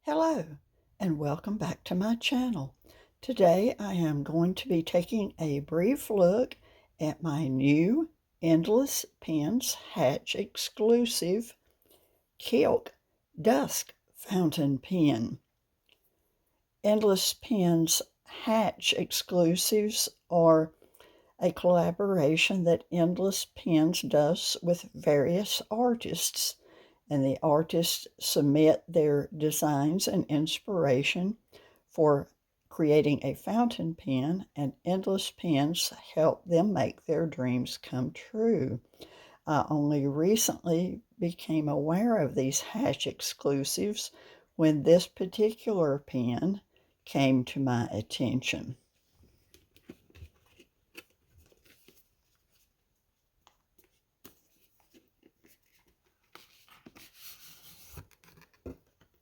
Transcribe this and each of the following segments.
Hello, and welcome back to my channel. Today I am going to be taking a brief look at my new Endless Pens Hatch exclusive Kilk Dusk fountain pen. Endless Pens Hatch exclusives are a collaboration that Endless Pens does with various artists, and the artists submit their designs and inspiration for creating a fountain pen, and Endless Pens help them make their dreams come true. I only recently became aware of these Hatch exclusives when this particular pen came to my attention.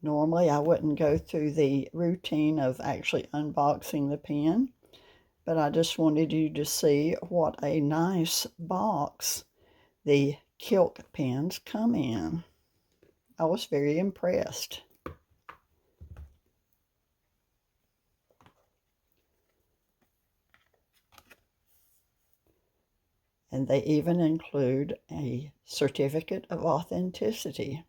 Normally, I wouldn't go through the routine of actually unboxing the pen, but I just wanted you to see what a nice box the Kilk pens come in. I was very impressed. And they even include a certificate of authenticity.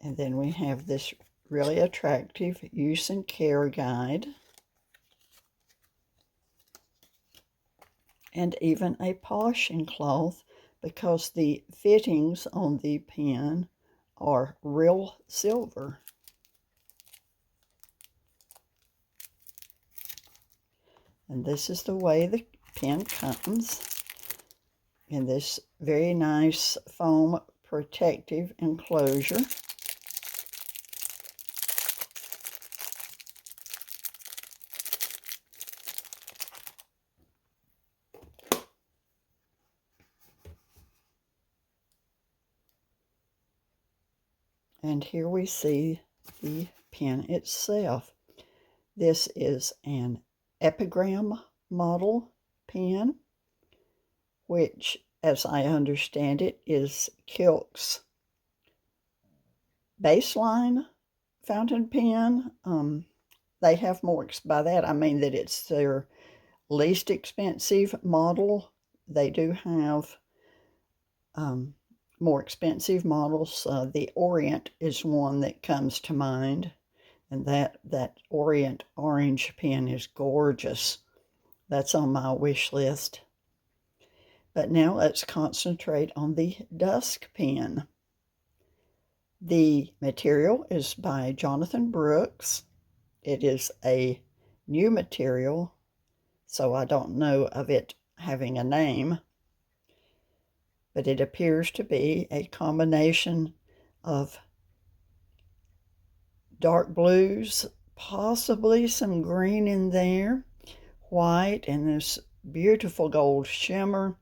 And then we have this really attractive use and care guide, and even a polishing cloth, because the fittings on the pen are real silver. And this is the way the pen comes in this very nice foam protective enclosure. And here we see the pen itself. This is an epigram model pen, which, as I understand it, is Kilk's baseline fountain pen. They have more, by that I mean that it's their least expensive model. They do have more expensive models. The Orient is one that comes to mind, and that Orient orange pen is gorgeous. That's on my wish list. But now let's concentrate on the Dusk pen. The material is by Jonathan Brooks. It is a new material, so I don't know of it having a name, but it appears to be a combination of dark blues, possibly some green in there, white, and this beautiful gold shimmer.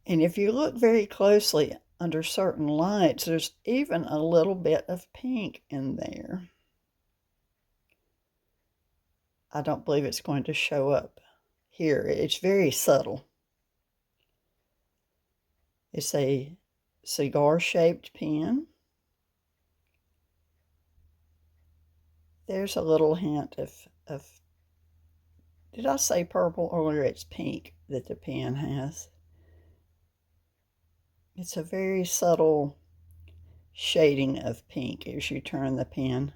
And if you look very closely under certain lights, there's even a little bit of pink in there. I don't believe it's going to show up here. It's very subtle. It's a cigar-shaped pen. There's a little hint of, did I say purple earlier? It's pink that the pen has. It's a very subtle shading of pink as you turn the pen.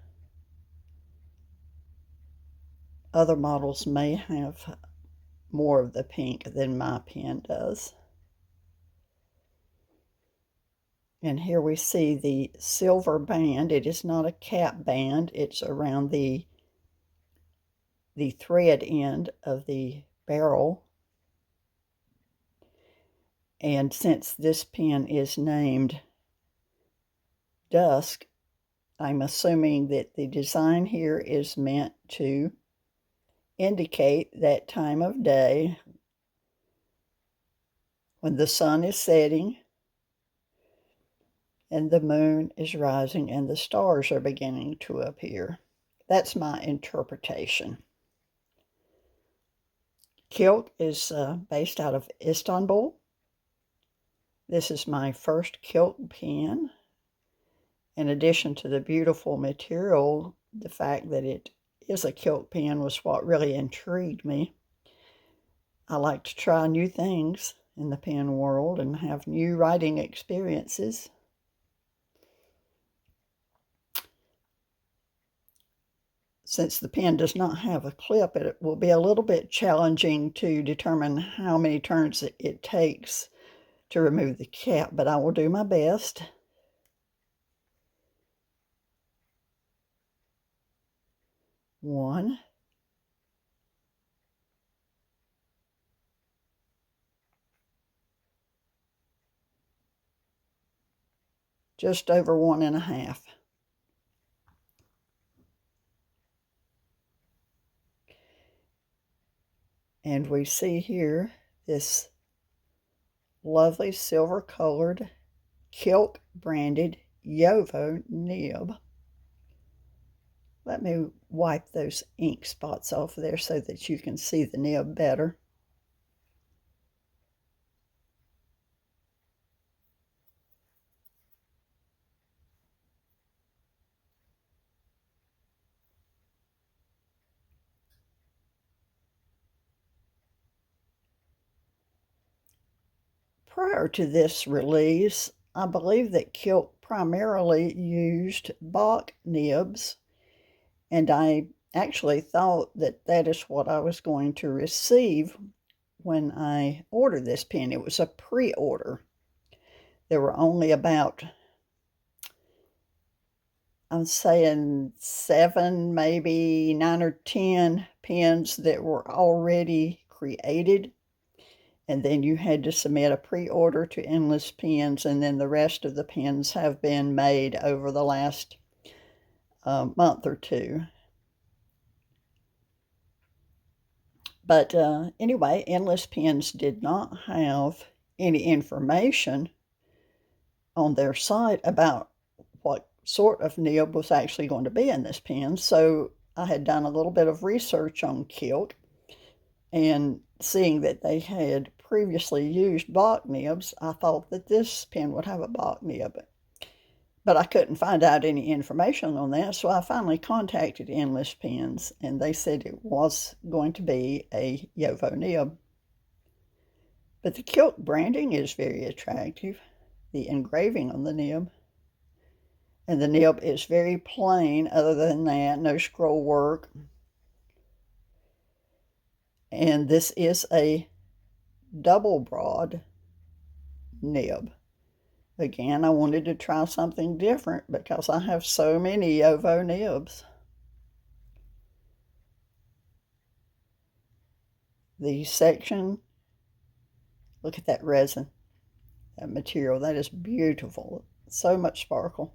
Other models may have more of the pink than my pen does. And here we see the silver band. It is not a cap band. It's around the thread end of the barrel. And since this pen is named Dusk, I'm assuming that the design here is meant to indicate that time of day when the sun is setting and the moon is rising and the stars are beginning to appear. That's my interpretation. Kilk is based out of Istanbul, This is my first Kilk pen. In addition to the beautiful material, the fact that it is a Kilk pen was what really intrigued me. I like to try new things in the pen world and have new writing experiences. Since the pen does not have a clip, it will be a little bit challenging to determine how many turns it takes to remove the cap, but I will do my best. One. Just over 1.5. And we see here this lovely silver colored Kilk branded Yovo nib. Let me wipe those ink spots off there so that you can see the nib better. Prior to this release, I believe that Kilk primarily used Bock nibs, and I actually thought that that is what I was going to receive when I ordered this pen. It was a pre-order. There were only about, I'm saying 7, maybe 9 or 10 pens that were already created. And then you had to submit a pre-order to Endless Pens, and then the rest of the pens have been made over the last month or two. But anyway, Endless Pens did not have any information on their site about what sort of nib was actually going to be in this pen. So I had done a little bit of research on Kilk, and seeing that they had previously used Bock nibs, I thought that this pen would have a Bock nib. But I couldn't find out any information on that, so I finally contacted Endless Pens, and they said it was going to be a Yovo nib. But the Kilk branding is very attractive, the engraving on the nib. And the nib is very plain. Other than that, no scroll work. And this is a double broad nib. Again, I wanted to try something different because I have so many Yovo nibs. The section, look at that resin, that material, that is beautiful. So much sparkle.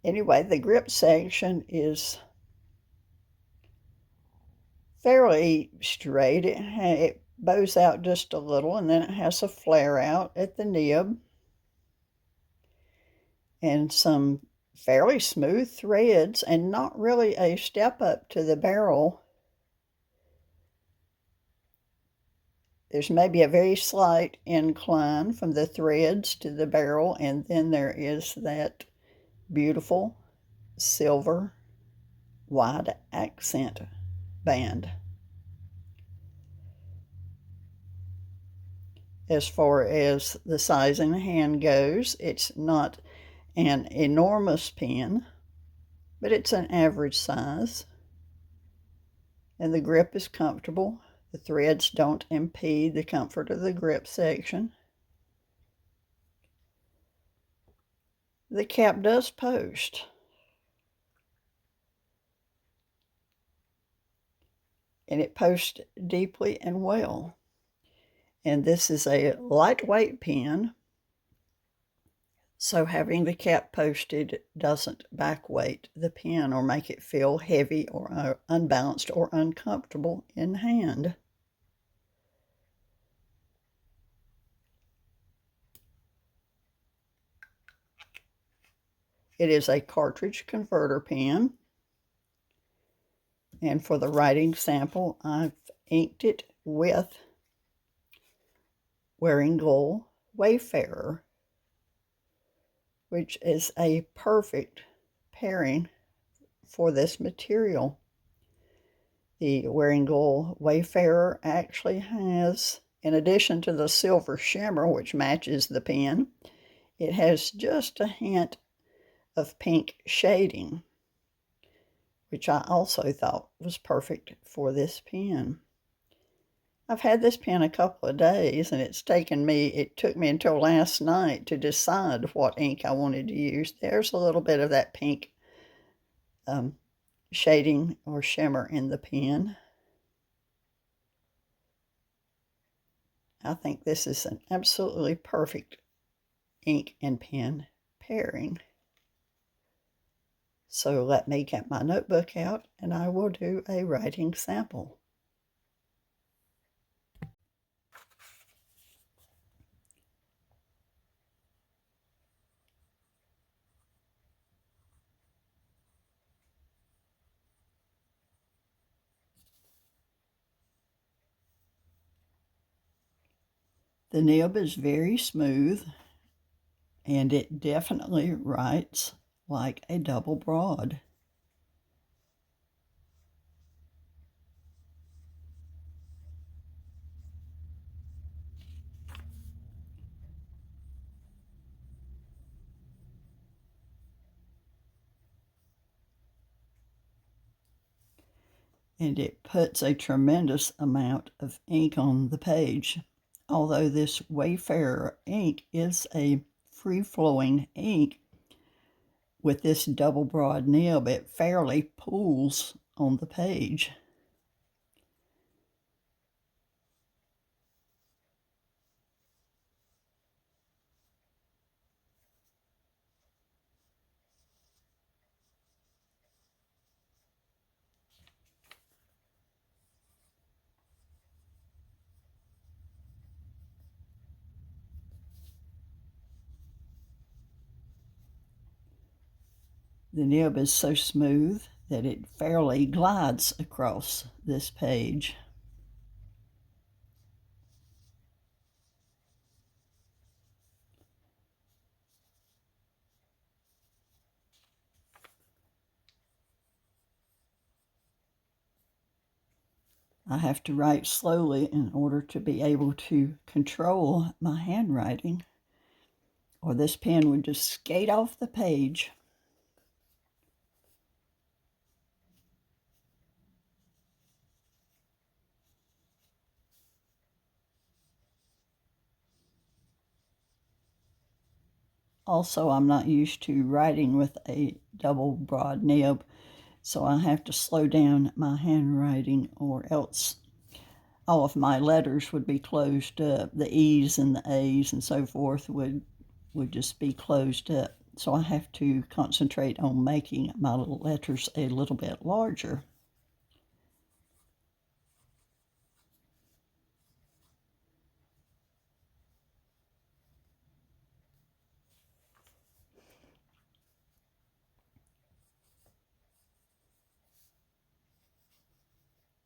Anyway, the grip section is fairly straight. It bows out just a little, and then it has a flare out at the nib and some fairly smooth threads, and not really a step up to the barrel. There's maybe a very slight incline from the threads to the barrel, and then there is that beautiful silver wide accent band. As far as the size in the hand goes, it's not an enormous pen, but it's an average size. And the grip is comfortable. The threads don't impede the comfort of the grip section. The cap does post. And it posts deeply and well. And this is a lightweight pen, so having the cap posted doesn't backweight the pen or make it feel heavy or unbalanced or uncomfortable in hand. It is a cartridge converter pen, and for the writing sample, I've inked it with wearing gold Wayfarer, which is a perfect pairing for this material. The Wearing Gold Wayfarer actually has, in addition to the silver shimmer, which matches the pen, it has just a hint of pink shading, which I also thought was perfect for this pen. I've had this pen a couple of days, and it took me until last night to decide what ink I wanted to use. There's a little bit of that pink shading or shimmer in the pen. I think this is an absolutely perfect ink and pen pairing. So let me get my notebook out and I will do a writing sample. The nib is very smooth and it definitely writes like a double broad. And it puts a tremendous amount of ink on the page. Although this Wayfarer ink is a free-flowing ink, with this double broad nib, it fairly pools on the page. The nib is so smooth that it fairly glides across this page. I have to write slowly in order to be able to control my handwriting, or this pen would just skate off the page. Also, I'm not used to writing with a double broad nib, so I have to slow down my handwriting, or else all of my letters would be closed up. The E's and the A's and so forth would just be closed up. So I have to concentrate on making my little letters a little bit larger.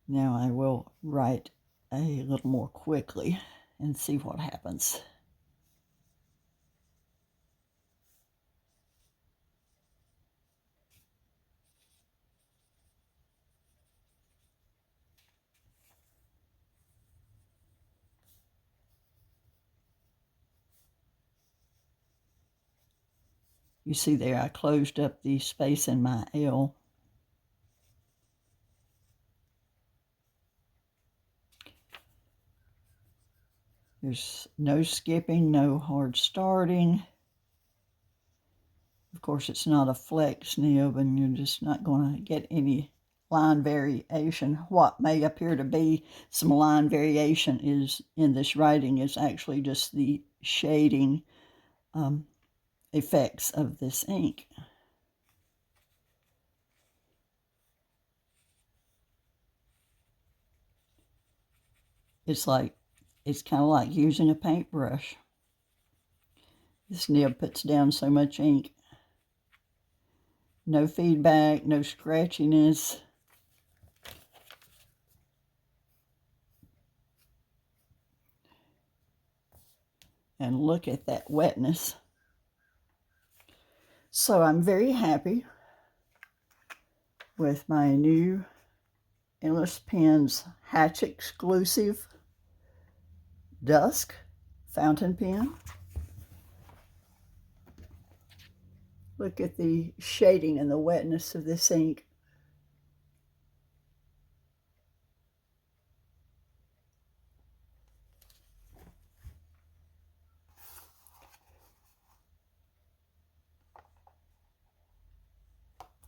Now I will write a little more quickly and see what happens. You see there, I closed up the space in my L. There's no skipping, no hard starting. Of course, it's not a flex nib, and you're just not going to get any line variation. What may appear to be some line variation is in this writing is actually just the shading effects of this ink. It's kind of like using a paintbrush. This nib puts down so much ink. No feedback, no scratchiness. and look at that wetness. So I'm very happy with my new Endless Pens Hatch exclusive Dusk fountain pen. Look at the shading and the wetness of this ink.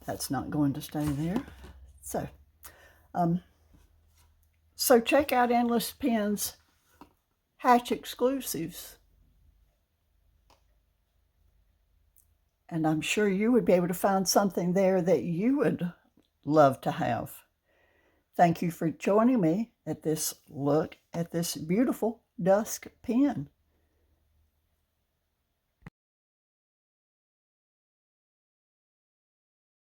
That's not going to stay there. So check out Endless Pens Hatch exclusives. And I'm sure you would be able to find something there that you would love to have. Thank you for joining me at this look at this beautiful Dusk pen.